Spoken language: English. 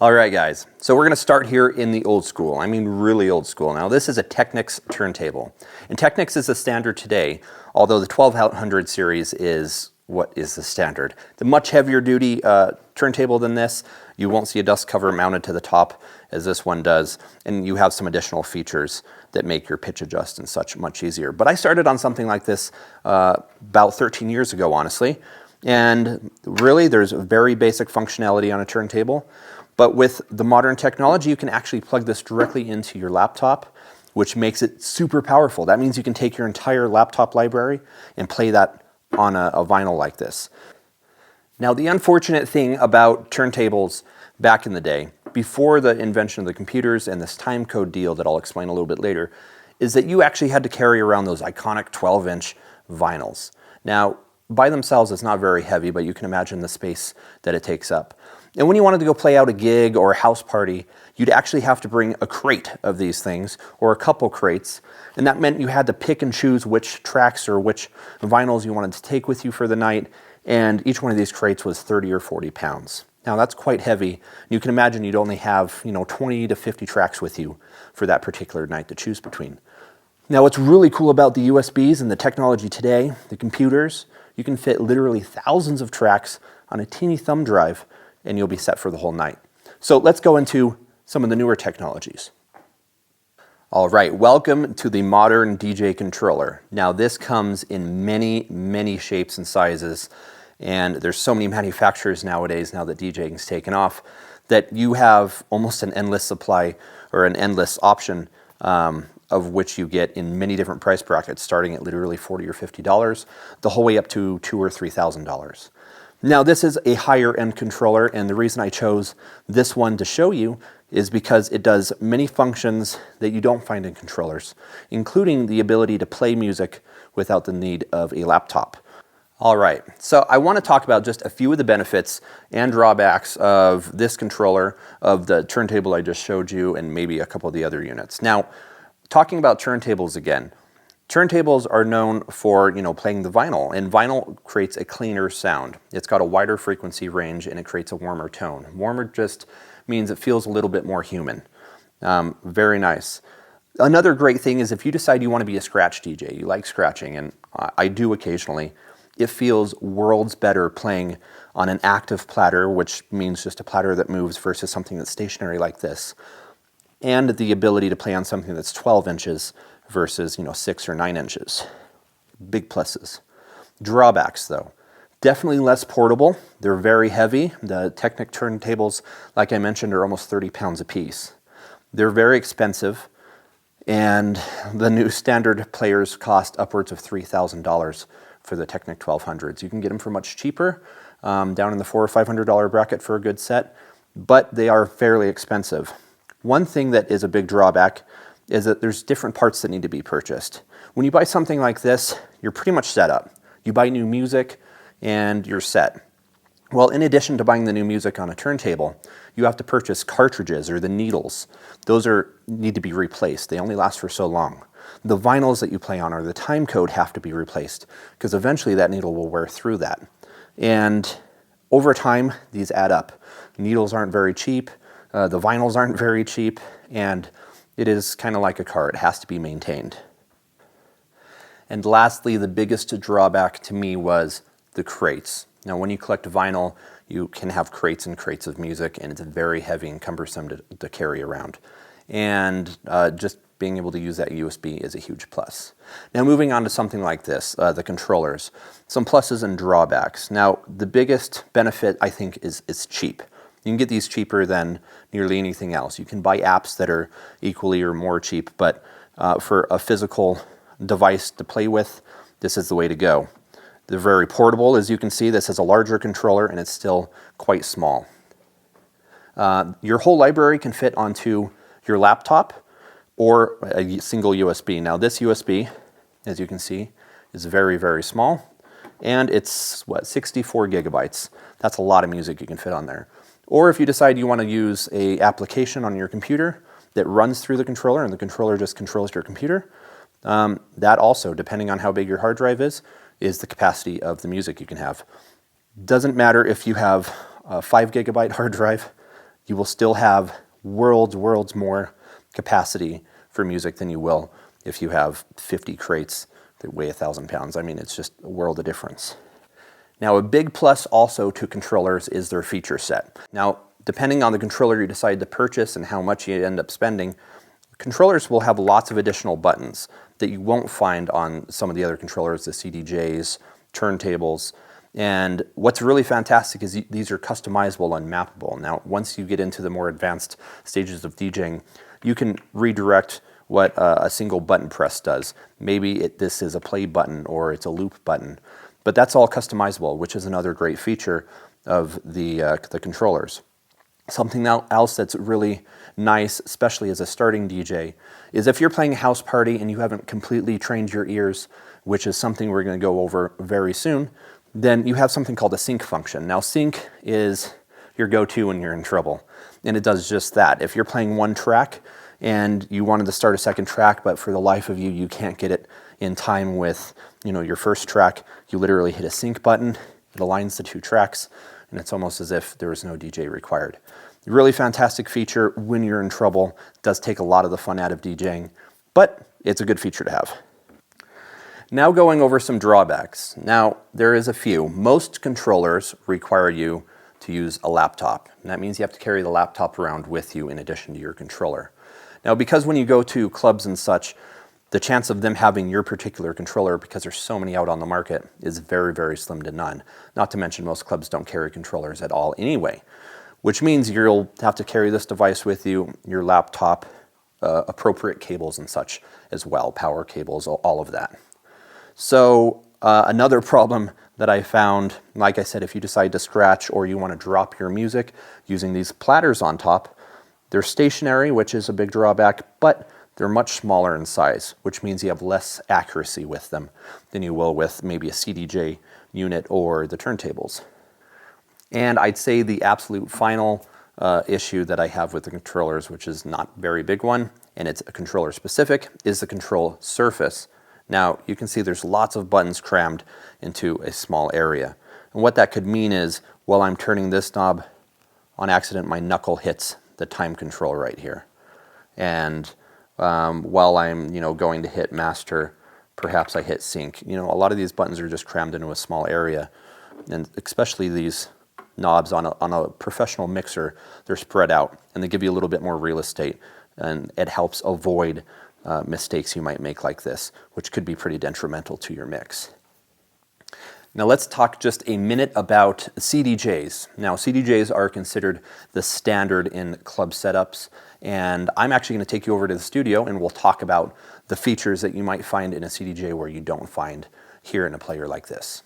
All right, guys, so we're gonna start here in the old school. I mean, really old school. Now, this is a Technics turntable. And Technics is the standard today, although the 1200 series is what is the standard. The much heavier duty turntable than this. You won't see a dust cover mounted to the top as this one does, and you have some additional features that make your pitch adjust and such much easier. But I started on something like this about 13 years ago, honestly. And really, there's very basic functionality on a turntable. But with the modern technology, you can actually plug this directly into your laptop, which makes it super powerful. That means you can take your entire laptop library and play that on a vinyl like this. Now, the unfortunate thing about turntables back in the day, before the invention of the computers and this time code deal that I'll explain a little bit later, is that you actually had to carry around those iconic 12-inch vinyls. Now, by themselves, it's not very heavy, but you can imagine the space that it takes up. And when you wanted to go play out a gig or a house party, you'd actually have to bring a crate of these things, or a couple crates, and that meant you had to pick and choose which tracks or which vinyls you wanted to take with you for the night, and each one of these crates was 30 or 40 pounds. Now that's quite heavy. You can imagine you'd only have 20 to 50 tracks with you for that particular night to choose between. Now what's really cool about the USBs and the technology today, the computers, you can fit literally thousands of tracks on a teeny thumb drive, and you'll be set for the whole night. So let's go into some of the newer technologies. All right, welcome to the modern DJ controller. Now this comes in many, many shapes and sizes, and there's so many manufacturers nowadays, now that DJing's taken off, that you have almost an endless supply or an endless option of which you get in many different price brackets, starting at literally $40 or $50, the whole way up to $2,000 or $3,000. Now this is a higher end controller, and the reason I chose this one to show you is because it does many functions that you don't find in controllers, including the ability to play music without the need of a laptop. All right, so I want to talk about just a few of the benefits and drawbacks of this controller, of the turntable I just showed you, and maybe a couple of the other units. Now, talking about turntables again, turntables are known for, playing the vinyl, and vinyl creates a cleaner sound. It's got a wider frequency range, and it creates a warmer tone. Warmer just means it feels a little bit more human. Very nice. Another great thing is if you decide you want to be a scratch DJ, you like scratching, and I do occasionally, it feels worlds better playing on an active platter, which means just a platter that moves versus something that's stationary like this, and the ability to play on something that's 12 inches versus 6 or 9 inches. Big pluses. Drawbacks though, definitely less portable. They're very heavy. The Technic turntables, like I mentioned, are almost 30 pounds a piece. They're very expensive, and the new standard players cost upwards of $3,000 for the Technic 1200s. You can get them for much cheaper, down in the $400 or $500 bracket for a good set, but they are fairly expensive. One thing that is a big drawback is that there's different parts that need to be purchased. When you buy something like this, you're pretty much set up. You buy new music and you're set. Well, in addition to buying the new music on a turntable, you have to purchase cartridges or the needles. Those need to be replaced. They only last for so long. The vinyls that you play on or the time code have to be replaced because eventually that needle will wear through that. And over time, these add up. Needles aren't very cheap. The vinyls aren't very cheap, and it is kind of like a car. It has to be maintained. And lastly, the biggest drawback to me was the crates. Now, when you collect vinyl, you can have crates and crates of music, and it's very heavy and cumbersome to carry around. And just being able to use that USB is a huge plus. Now, moving on to something like this, the controllers. Some pluses and drawbacks. Now, the biggest benefit, I think, is it's cheap. You can get these cheaper than nearly anything else. You can buy apps that are equally or more cheap, but for a physical device to play with, this is the way to go. They're very portable. As you can see, this is a larger controller, and it's still quite small. Your whole library can fit onto your laptop or a single USB. Now, this USB, as you can see, is very, very small, and it's, 64 gigabytes. That's a lot of music you can fit on there. Or if you decide you want to use an application on your computer that runs through the controller and the controller just controls your computer, that also, depending on how big your hard drive is the capacity of the music you can have. Doesn't matter if you have a 5 gigabyte hard drive, you will still have worlds more capacity for music than you will if you have 50 crates that weigh 1,000 pounds. I mean, it's just a world of difference. Now, a big plus also to controllers is their feature set. Now, depending on the controller you decide to purchase and how much you end up spending, controllers will have lots of additional buttons that you won't find on some of the other controllers, the CDJs, Turntables. And what's really fantastic is these are customizable and mappable. Now, once you get into the more advanced stages of DJing, you can redirect what a single button press does. Maybe this is a play button or it's a loop button, but that's all customizable, which is another great feature of the controllers. Something else that's really nice, especially as a starting DJ, is if you're playing a house party and you haven't completely trained your ears, which is something we're going to go over very soon, then you have something called a sync function. Now, sync is your go-to when you're in trouble, and it does just that. If you're playing one track and you wanted to start a second track, but for the life of you, you can't get it in time with, your first track, you literally hit a sync button, it aligns the two tracks, and it's almost as if there was no DJ required. Really fantastic feature when you're in trouble. It does take a lot of the fun out of DJing, but it's a good feature to have. Now going over some drawbacks. Now, there is a few. Most controllers require you to use a laptop, and that means you have to carry the laptop around with you in addition to your controller. Now, because when you go to clubs and such, the chance of them having your particular controller, because there's so many out on the market, is very slim to none. Not to mention most clubs don't carry controllers at all anyway, which means you'll have to carry this device with you, your laptop, appropriate cables and such as well, power cables, all of that. So another problem that I found, like I said, if you decide to scratch or you want to drop your music using these platters on top, they're stationary, which is a big drawback, but they're much smaller in size, which means you have less accuracy with them than you will with maybe a CDJ unit or the turntables. And I'd say the absolute final issue that I have with the controllers, which is not a very big one, and it's a controller specific, is the control surface. Now, you can see there's lots of buttons crammed into a small area. And what that could mean is, while I'm turning this knob, on accident, my knuckle hits the time control right here. And while I'm, going to hit master, perhaps I hit sync. A lot of these buttons are just crammed into a small area, and especially these knobs on a professional mixer, they're spread out, and they give you a little bit more real estate, and it helps avoid mistakes you might make like this, which could be pretty detrimental to your mix. Now let's talk just a minute about CDJs. Now, CDJs are considered the standard in club setups, and I'm actually going to take you over to the studio and we'll talk about the features that you might find in a CDJ where you don't find here in a player like this.